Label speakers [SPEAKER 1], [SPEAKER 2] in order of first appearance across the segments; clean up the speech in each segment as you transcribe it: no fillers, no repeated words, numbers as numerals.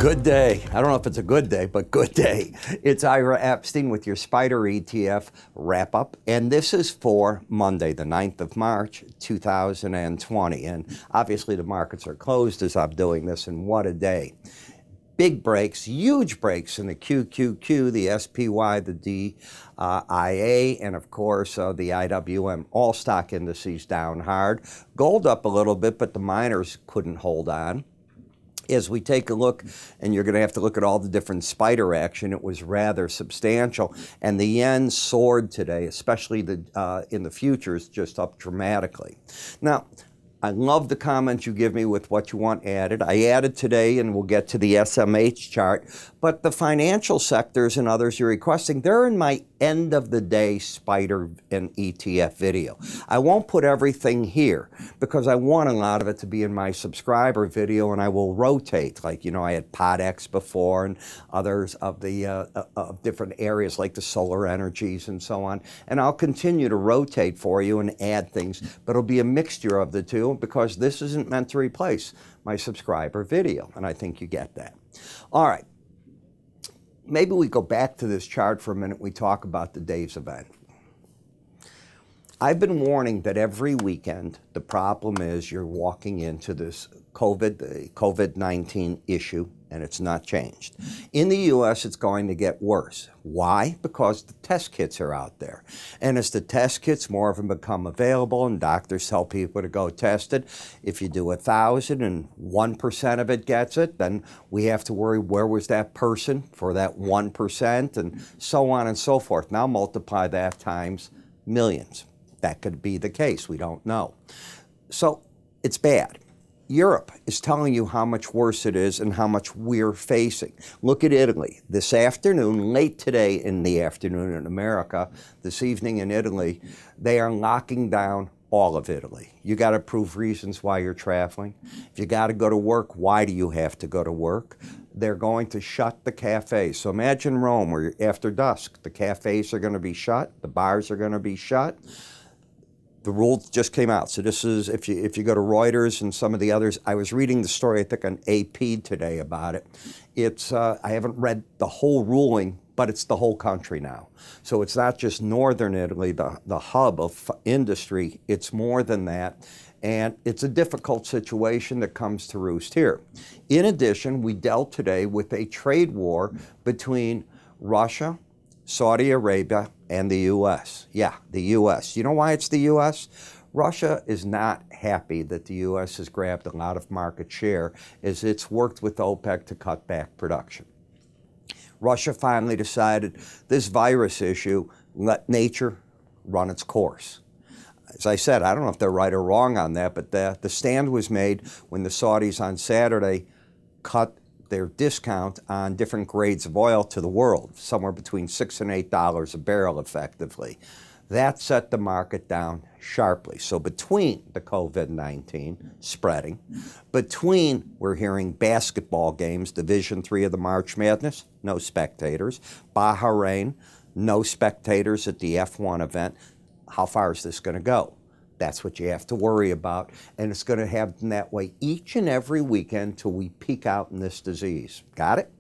[SPEAKER 1] Good day. I don't know if it's a good day, but good day. It's Ira Epstein with your SPDR ETF wrap-up, and this is for Monday, the 9th of March, 2020. And obviously the markets are closed as I'm doing this, and what a day. Big breaks, huge breaks in the QQQ, the SPY, the DIA, and of course the IWM. All stock indices down hard. Gold up a little bit, but the miners couldn't hold on. As we take a look, and you're going to have to look at all the different spider action, it was rather substantial. And the yen soared today, especially in the futures, just up dramatically. Now, I love the comments you give me with what you want added. I added today, and we'll get to the SMH chart, but the financial sectors and others you're requesting, they're in my end of the day spider and ETF video. I won't put everything here because I want a lot of it to be in my subscriber video, and I will rotate. Like, you know, I had PodX before and others of the of different areas like the solar energies and so on. And I'll continue to rotate for you and add things, but it'll be a mixture of the two because this isn't meant to replace my subscriber video, and I think you get that. All right. Maybe we go back to this chart for a minute. We talk about the day's event. I've been warning that every weekend, the problem is you're walking into this COVID-19 issue, and it's not changed. In the U.S., it's going to get worse. Why? Because the test kits are out there. And as the test kits, more of them become available, and doctors tell people to go test it. If you do 1,000 and 1% of it gets it, then we have to worry where was that person for that 1%, and so on and so forth. Now multiply that times millions. That could be the case. We don't know. So it's bad. Europe is telling you how much worse it is and how much we're facing. Look at Italy. This afternoon, late today in the afternoon in America, this evening in Italy, they are locking down all of Italy. You got to prove reasons why you're traveling. If you got to go to work, why do you have to go to work? They're going to shut the cafes. So imagine Rome where after dusk, the cafes are going to be shut, the bars are going to be shut. The rules just came out. So this is, if you go to Reuters and some of the others, I was reading the story, I think on AP today about it. It's, I haven't read the whole ruling, but it's the whole country now. So it's not just northern Italy, the hub of industry, it's more than that. And it's a difficult situation that comes to roost here. In addition, we dealt today with a trade war between Russia, Saudi Arabia, and the U.S. Yeah, the U.S. You know why it's the U.S.? Russia is not happy that the U.S. has grabbed a lot of market share as it's worked with OPEC to cut back production. Russia finally decided this virus issue, let nature run its course. As I said, I don't know if they're right or wrong on that, but the stand was made when the Saudis on Saturday cut their discount on different grades of oil to the world, somewhere between $6 and $8 a barrel effectively. That set the market down sharply. So between the COVID-19 spreading, between we're hearing basketball games, Division III of the March Madness, no spectators, Bahrain, no spectators at the F1 event, how far is this going to go? That's what you have to worry about, and it's going to happen that way each and every weekend till we peak out in this disease. Got it?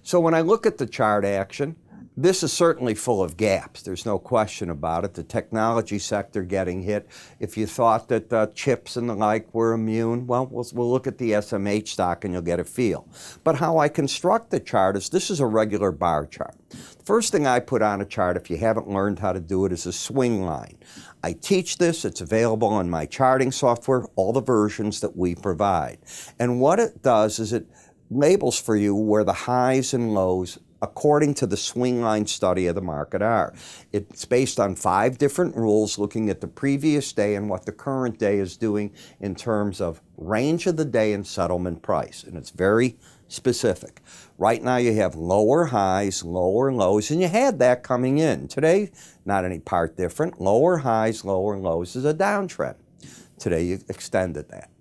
[SPEAKER 1] So when I look at the chart action, this is certainly full of gaps. There's no question about it. The technology sector getting hit. If you thought that chips and the like were immune, well, we'll look at the SMH stock and you'll get a feel. But how I construct the chart is this is a regular bar chart. The first thing I put on a chart, if you haven't learned how to do it, is a swing line. I teach this. It's available on my charting software, all the versions that we provide. And what it does is it labels for you where the highs and lows according to the swing line study of the market are. It's based on 5 different rules looking at the previous day and what the current day is doing in terms of range of the day and settlement price. And it's very specific. Right now you have lower highs, lower lows, and you had that coming in. Today, not any part different. Lower highs, lower lows is a downtrend. Today you extended that.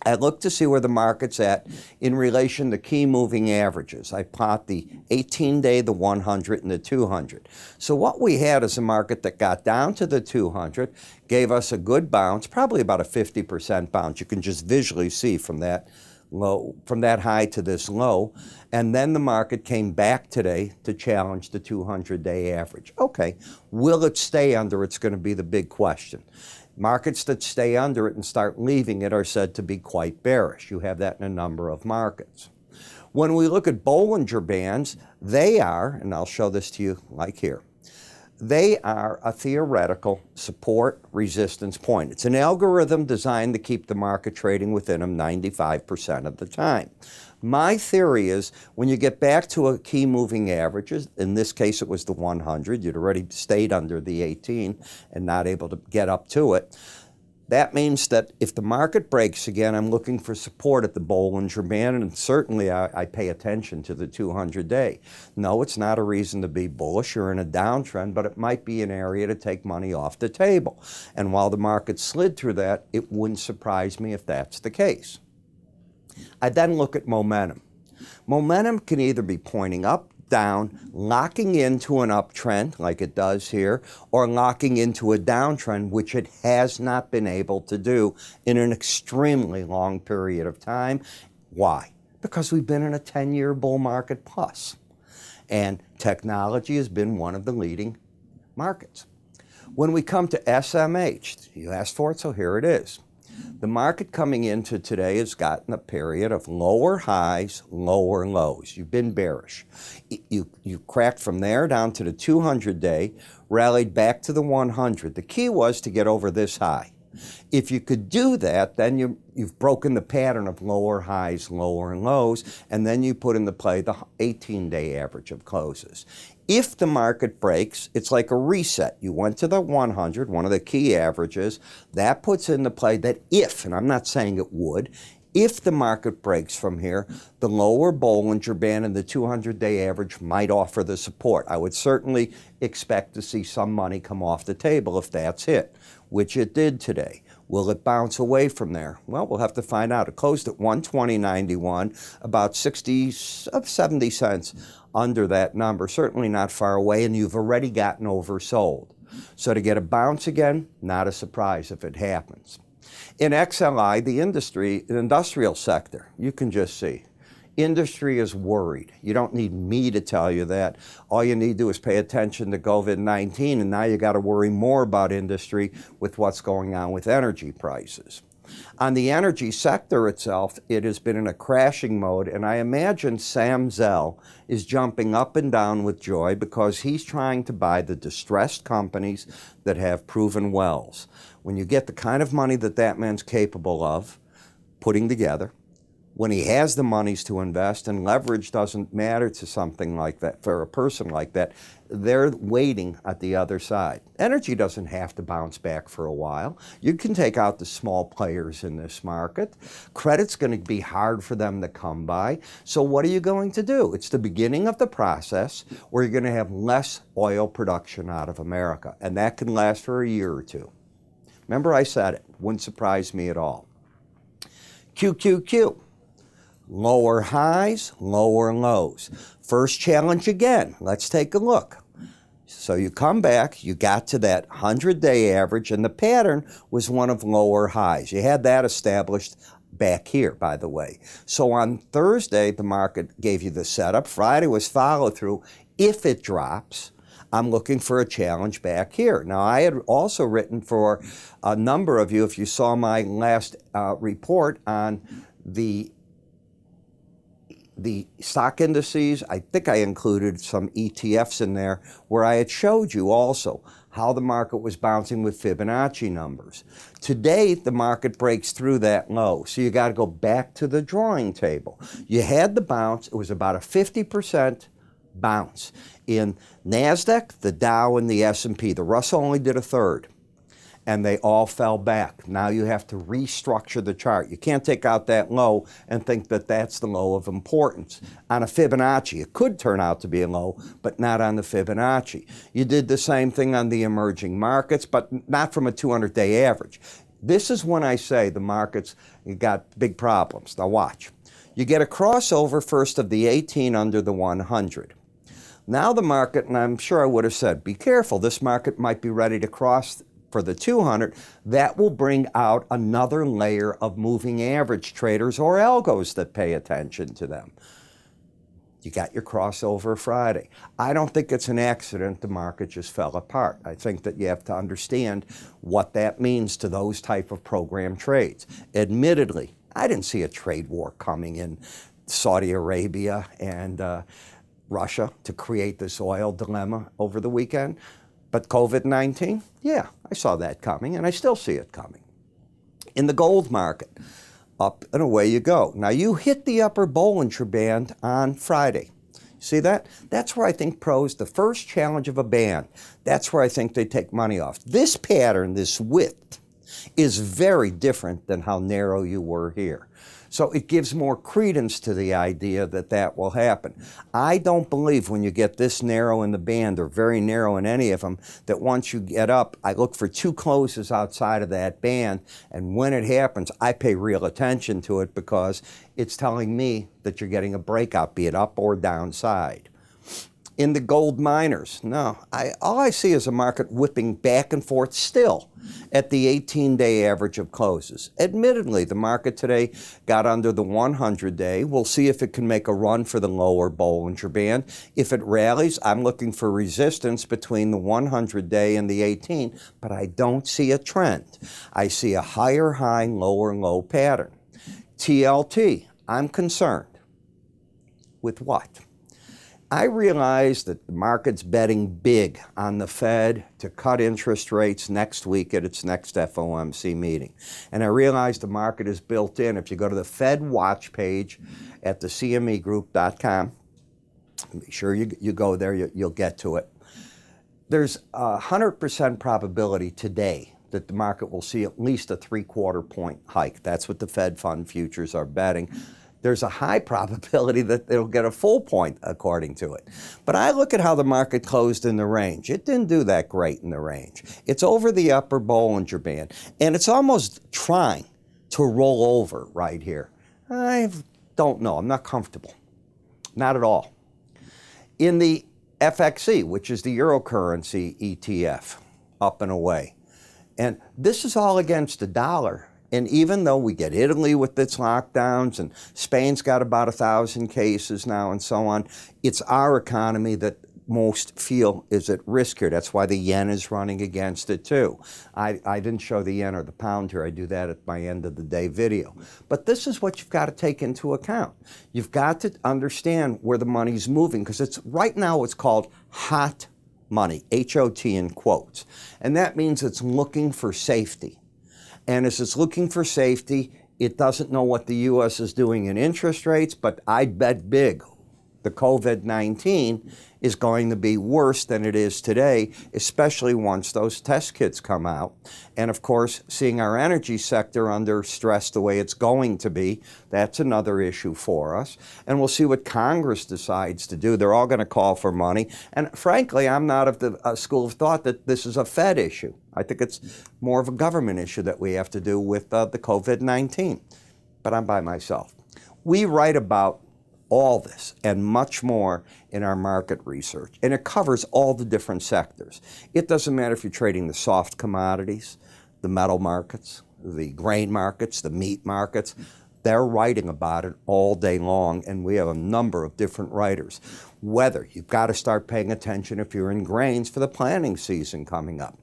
[SPEAKER 1] I look to see where the market's at in relation to key moving averages. I plot the 18-day, the 100, and the 200. So what we had is a market that got down to the 200, gave us a good bounce, probably about a 50% bounce. You can just visually see from that low, from that high to this low, and then the market came back today to challenge the 200-day average. Okay, will it stay under? It's going to be the big question. Markets that stay under it and start leaving it are said to be quite bearish. You have that in a number of markets. When we look at Bollinger Bands, they are, and I'll show this to you like here, they are a theoretical support resistance point. It's an algorithm designed to keep the market trading within them 95% of the time. My theory is when you get back to a key moving averages, in this case it was the 100, you'd already stayed under the 18 and not able to get up to it. That means that if the market breaks again, I'm looking for support at the Bollinger Band, and certainly I pay attention to the 200-day. No, it's not a reason to be bullish or in a downtrend, but it might be an area to take money off the table. And while the market slid through that, it wouldn't surprise me if that's the case. I then look at momentum. Momentum can either be pointing up, down, locking into an uptrend like it does here, or locking into a downtrend, which it has not been able to do in an extremely long period of time. Why? Because we've been in a 10-year bull market plus, and technology has been one of the leading markets. When we come to SMH, you asked for it, so here it is. The market coming into today has gotten a period of lower highs, lower lows. You've been bearish. You cracked from there down to the 200-day, rallied back to the 100. The key was to get over this high. If you could do that, then you've broken the pattern of lower highs, lower lows, and then you put into play the 18-day average of closes. If the market breaks, it's like a reset. You went to the 100, one of the key averages. That puts into play that if, and I'm not saying it would, if the market breaks from here, the lower Bollinger Band and the 200-day average might offer the support. I would certainly expect to see some money come off the table if that's hit, which it did today. Will it bounce away from there? Well, we'll have to find out. It closed at 120.91, about 70 cents under that number, certainly not far away, and you've already gotten oversold. So to get a bounce again, not a surprise if it happens. In XLI, the industrial sector, you can just see. Industry is worried. You don't need me to tell you that. All you need to do is pay attention to COVID-19, and now you got to worry more about industry with what's going on with energy prices. On the energy sector itself, it has been in a crashing mode, and I imagine Sam Zell is jumping up and down with joy because he's trying to buy the distressed companies that have proven wells. When you get the kind of money that that man's capable of putting together, when he has the monies to invest, and leverage doesn't matter to something like that, for a person like that, they're waiting at the other side. Energy doesn't have to bounce back for a while. You can take out the small players in this market. Credit's going to be hard for them to come by. So what are you going to do? It's the beginning of the process where you're going to have less oil production out of America, and that can last for a year or two. Remember I said it, wouldn't surprise me at all. QQQ. Lower highs, lower lows. First challenge again. Let's take a look. So you come back, you got to that 100-day average, and the pattern was one of lower highs. You had that established back here, by the way. So on Thursday, the market gave you the setup. Friday was follow through. If it drops, I'm looking for a challenge back here. Now, I had also written for a number of you, if you saw my last report on the stock indices, I think I included some ETFs in there where I had showed you also how the market was bouncing with Fibonacci numbers. Today, the market breaks through that low, so you got to go back to the drawing table. You had the bounce. It was about a 50% bounce. In NASDAQ, the Dow, and the S&P, the Russell only did a third, and they all fell back. Now you have to restructure the chart. You can't take out that low and think that that's the low of importance. On a Fibonacci, it could turn out to be a low, but not on the Fibonacci. You did the same thing on the emerging markets, but not from a 200-day average. This is when I say the markets got big problems. Now watch. You get a crossover first of the 18 under the 100. Now the market, and I'm sure I would have said, be careful, this market might be ready to cross for the 200, that will bring out another layer of moving average traders or algos that pay attention to them. You got your crossover Friday. I don't think it's an accident the market just fell apart. I think that you have to understand what that means to those type of program trades. Admittedly, I didn't see a trade war coming in Saudi Arabia and Russia to create this oil dilemma over the weekend. But COVID-19, yeah, I saw that coming, and I still see it coming. In the gold market, up and away you go. Now, you hit the upper Bollinger Band on Friday. See that? That's where I think pros, the first challenge of a band, that's where I think they take money off. This pattern, this width, is very different than how narrow you were here. So it gives more credence to the idea that that will happen. I don't believe when you get this narrow in the band, or very narrow in any of them, that once you get up, I look for 2 closes outside of that band, and when it happens, I pay real attention to it because it's telling me that you're getting a breakout, be it up or downside. In the gold miners, no, all I see is a market whipping back and forth still at the 18-day average of closes. Admittedly, the market today got under the 100-day. We'll see if it can make a run for the lower Bollinger Band. If it rallies, I'm looking for resistance between the 100-day and the 18, but I don't see a trend. I see a higher high, lower low pattern. TLT, I'm concerned. With what? I realize that the market's betting big on the Fed to cut interest rates next week at its next FOMC meeting. And I realize the market is built in. If you go to the Fed Watch page at the CMEgroup.com, make sure you go there, you'll get to it. There's a 100% probability today that the market will see at least a 3/4 point hike. That's what the Fed Fund futures are betting. There's a high probability that it'll get a full point according to it. But I look at how the market closed in the range. It didn't do that great in the range. It's over the upper Bollinger Band, and it's almost trying to roll over right here. I don't know. I'm not comfortable. Not at all. In the FXE, which is the Euro currency ETF, up and away. And this is all against the dollar. And even though we get Italy with its lockdowns and Spain's got about 1,000 cases now and so on, it's our economy that most feel is at risk here. That's why the yen is running against it too. I didn't show the yen or the pound here. I do that at my end of the day video. But this is what you've got to take into account. You've got to understand where the money's moving, because it's right now it's called hot money, H-O-T in quotes. And that means it's looking for safety. And as it's looking for safety, it doesn't know what the U.S. is doing in interest rates, but I bet big the COVID-19 is going to be worse than it is today, especially once those test kits come out. And of course, seeing our energy sector under stress the way it's going to be, that's another issue for us. And we'll see what Congress decides to do. They're all going to call for money. And frankly, I'm not of the school of thought that this is a Fed issue. I think it's more of a government issue that we have to do with the COVID-19. But I'm by myself. We write about all this and much more in our market research, and it covers all the different sectors. It doesn't matter if you're trading the soft commodities, the metal markets, the grain markets, the meat markets. They're writing about it all day long, and we have a number of different writers. Weather, you've got to start paying attention if you're in grains for the planting season coming up.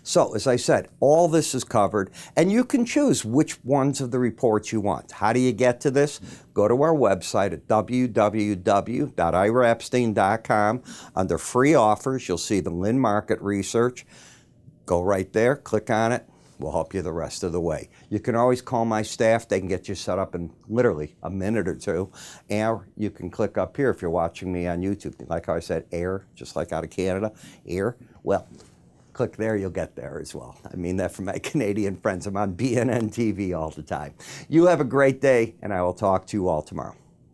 [SPEAKER 1] So, as I said, all this is covered, and you can choose which ones of the reports you want. How do you get to this? Go to our website at www.iraepstein.com. Under free offers, you'll see the Linn Market Research. Go right there, click on it. We'll help you the rest of the way. You can always call my staff. They can get you set up in literally a minute or two. Or you can click up here if you're watching me on YouTube. Like how I said, air, just like out of Canada, air. Well, click there, you'll get there as well. I mean that for my Canadian friends. I'm on BNN TV all the time. You have a great day, and I will talk to you all tomorrow.